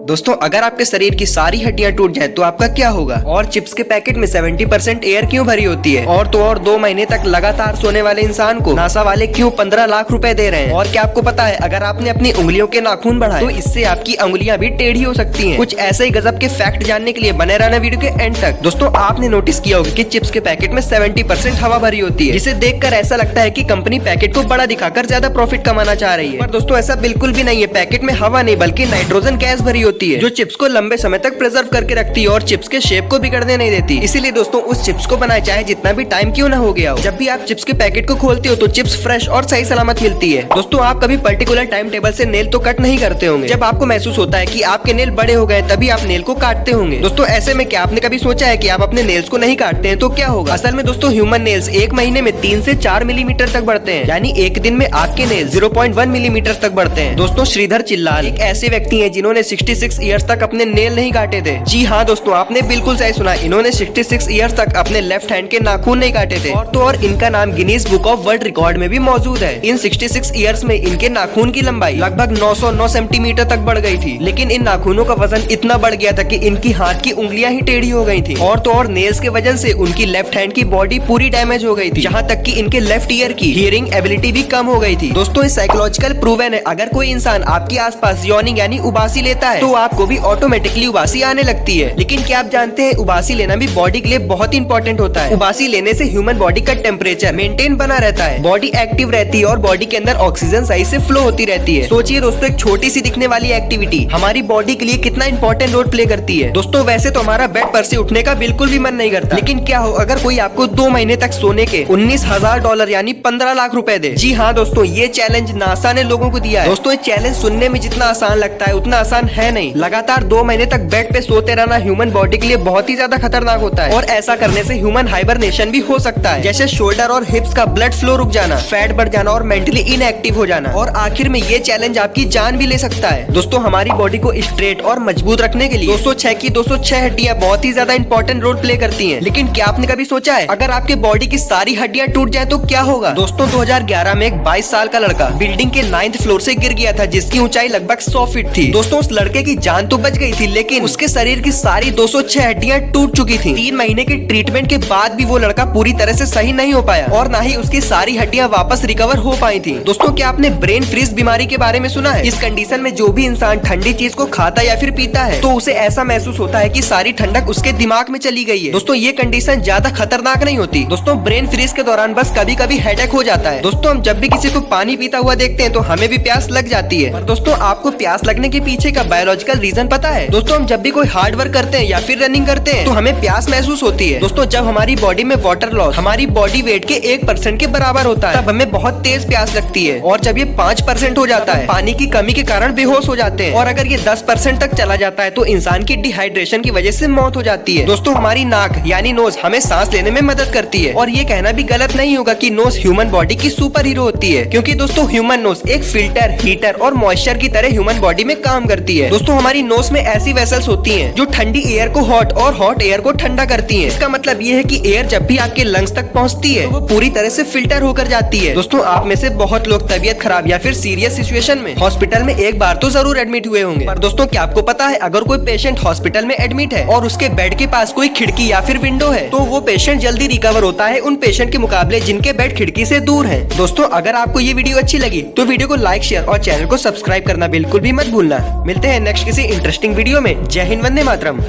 दोस्तों अगर आपके शरीर की सारी हड्डियां टूट जाए तो आपका क्या होगा? और चिप्स के पैकेट में 70% एयर क्यों भरी होती है? और तो और 2 महीने तक लगातार सोने वाले इंसान को नासा वाले क्यों 15 लाख रुपए दे रहे हैं? और क्या आपको पता है अगर आपने अपनी उंगलियों के नाखून बढ़ाए तो इससे आपकी उंगलियां भी टेढ़ी हो सकती हैं। कुछ ऐसे ही गजब के फैक्ट जानने के लिए बने रहना वीडियो के एंड तक। दोस्तों आपने नोटिस किया होगा कि चिप्स के पैकेट में 70% हवा भरी होती है, जिसे देखकर ऐसा लगता है कि कंपनी पैकेट को बड़ा दिखाकर ज्यादा प्रॉफिट कमाना चाह रही है। पर दोस्तों ऐसा बिल्कुल भी नहीं है। पैकेट में हवा नहीं बल्कि नाइट्रोजन गैस भरी होती है जो चिप्स को लंबे समय तक प्रिजर्व करके रखती है और चिप्स के शेप को बिगड़ने नहीं देती। इसीलिए दोस्तों उस चिप्स को बनाए चाहे जितना भी टाइम क्यों ना हो गया हो, जब भी आप चिप्स के पैकेट को खोलते हो तो चिप्स फ्रेश और सही सलामत मिलती है। दोस्तों आप कभी पर्टिकुलर टाइम टेबल से नेल तो कट नहीं करते होंगे। जब आपको महसूस होता है कि आपके नेल बड़े हो गए तभी आप नेल को काटते होंगे। दोस्तों ऐसे में क्या आपने कभी सोचा है कि आप अपने नेल्स को नहीं काटते हैं तो क्या होगा? असल में दोस्तों ह्यूमन नेल्स एक महीने में 3 से 4 मिलीमीटर तक बढ़ते हैं, यानी एक दिन में आपके नेल 0.1 मिलीमीटर तक बढ़ते हैं। दोस्तों श्रीधर चिल्लाल एक ऐसे व्यक्ति हैं जिन्होंने 66 ईयर्स तक अपने नेल नहीं काटे थे। जी हाँ दोस्तों आपने बिल्कुल सही सुना, इन्होंने 66 ईयर्स तक अपने लेफ्ट हैंड के नाखून नहीं काटे थे। और तो और इनका नाम Guinness book of world record में भी मौजूद है। इन 66 ईयर्स में इनके नाखून की लंबाई लगभग 909 सेंटीमीटर तक बढ़ गई थी, लेकिन इन नाखूनों का वजन इतना बढ़ गया था कि इनकी हाथ की उंगलियां ही टेढ़ी हो गई थी। और तो और नेल्स के वजन से उनकी लेफ्ट हैंड की बॉडी पूरी डैमेज हो गई थी, जहाँ तक कि इनके लेफ्ट ईयर की हियरिंग एबिलिटी भी कम हो गई थी। दोस्तों इस साइकोलॉजिकल प्रूवन है, अगर कोई इंसान आपके आसपास यॉर्निंग यानी उबासी लेता है तो आपको भी ऑटोमेटिकली उबासी आने लगती है। लेकिन क्या आप जानते हैं उबासी लेना भी बॉडी के लिए बहुत इंपॉर्टेंट होता है। उबासी लेने से ह्यूमन बॉडी का टेम्परेचर मेंटेन बना रहता है, बॉडी एक्टिव रहती है और बॉडी के अंदर ऑक्सीजन सही से फ्लो होती रहती है। सोचिए दोस्तों एक छोटी सी दिखने वाली एक्टिविटी हमारी बॉडी के लिए कितना इंपॉर्टेंट रोल प्ले करती है। दोस्तों वैसे तो हमारा बेड पर से उठने का बिल्कुल भी मन नहीं करता, लेकिन क्या हो अगर कोई आपको 2 महीने तक सोने के $19,000 यानी 15 लाख रुपए दे। जी हाँ दोस्तों ये चैलेंज नासा ने लोगों को दिया है। दोस्तों ये चैलेंज सुनने में जितना आसान लगता है उतना आसान है नहीं। लगातार 2 महीने तक बेड पे सोते रहना ह्यूमन बॉडी के लिए बहुत ही ज्यादा खतरनाक होता है और ऐसा करने से ह्यूमन हाइबरनेशन भी हो सकता है, जैसे शोल्डर और हिप्स का ब्लड फ्लो रुक जाना, फैट बढ़ जाना और मेंटली इनएक्टिव हो जाना। और आखिर में ये चैलेंज आपकी जान भी ले सकता है। दोस्तों हमारी बॉडी को स्ट्रेट और मजबूत रखने के लिए 206 की 206 हड्डियां बहुत ही ज्यादा इंपॉर्टेंट रोल प्ले करती हैं। लेकिन क्या आपने कभी सोचा है अगर आपके बॉडी की सारी हड्डियां टूट जाए तो क्या होगा? दोस्तों 2011 में एक 22 साल का लड़का बिल्डिंग के 9th फ्लोर से गिर गया था, जिसकी ऊंचाई लगभग 100 फीट थी। दोस्तों उस लड़के की जान तो बच गई थी, लेकिन उसके शरीर की सारी 206 हड्डियां टूट चुकी थी। 3 महीने के ट्रीटमेंट के बाद भी वो लड़का पूरी तरह से सही नहीं हो पाया और ना ही उसकी सारी हड्डियां वापस रिकवर हो पाई थी। दोस्तों क्या आपने ब्रेन फ्रीज बीमारी के बारे में सुना है? इस कंडीशन में जो भी इंसान ठंडी चीज को खाता या फिर पीता है तो उसे ऐसा महसूस होता है कि सारी ठंडक उसके दिमाग में चली गई है। दोस्तों ये कंडीशन ज्यादा खतरनाक नहीं होती। दोस्तों ब्रेन फ्रीज के दौरान बस कभी कभी हेडेक हो जाता है। दोस्तों हम जब भी किसी को पानी पीता हुआ देखते हैं तो हमें भी प्यास लग जाती है। पर दोस्तों आपको प्यास लगने के पीछे का बायोलॉजिकल रीजन पता है? दोस्तों हम जब भी कोई हार्ड वर्क करते हैं या फिर रनिंग करते हैं तो हमें प्यास महसूस होती है। दोस्तों जब हमारी बॉडी में वाटर लॉस हमारी बॉडी वेट के 1% के बराबर होता है तब हमें बहुत तेज प्यास लगती है, और जब ये 5% हो जाता है पानी की कमी के कारण बेहोश हो जाते हैं, और अगर ये 10% तक चला जाता है तो इंसान की डिहाइड्रेशन की वजह से मौत हो जाती है। दोस्तों हमारी नाक यानी नोज हमें सांस लेने में मदद करती है, और ये कहना भी गलत नहीं होगा कि नोज ह्यूमन बॉडी की सुपर हीरो होती है, क्योंकि दोस्तों ह्यूमन नोज एक फिल्टर, हीटर और मॉइस्चर की तरह ह्यूमन बॉडी में काम करती है। दोस्तों हमारी नोज में ऐसी वेसल्स होती हैं जो ठंडी एयर को हॉट और हॉट एयर को ठंडा करती हैं। इसका मतलब ये है कि एयर जब भी आपके लंग्स तक पहुंचती है तो वो पूरी तरह से फिल्टर होकर जाती है। दोस्तों आप में से बहुत लोग तबीयत खराब या फिर सीरियस सिचुएशन में हॉस्पिटल में एक बार तो जरूर एडमिट हुए होंगे। पर दोस्तों क्या आपको पता है अगर कोई पेशेंट हॉस्पिटल में एडमिट है और उसके बेड के पास कोई खिड़की या फिर विंडो है तो वो पेशेंट जल्दी रिकवर होता है उन पेशेंट के मुकाबले जिनके बेड खिड़की से दूर है। दोस्तों अगर आपको ये वीडियो अच्छी लगी तो वीडियो को लाइक, शेयर और चैनल को सब्सक्राइब करना बिल्कुल भी मत भूलना। मिलते हैं नेक्स्ट किसी इंटरेस्टिंग वीडियो में। जय हिंद, वंदे मातरम।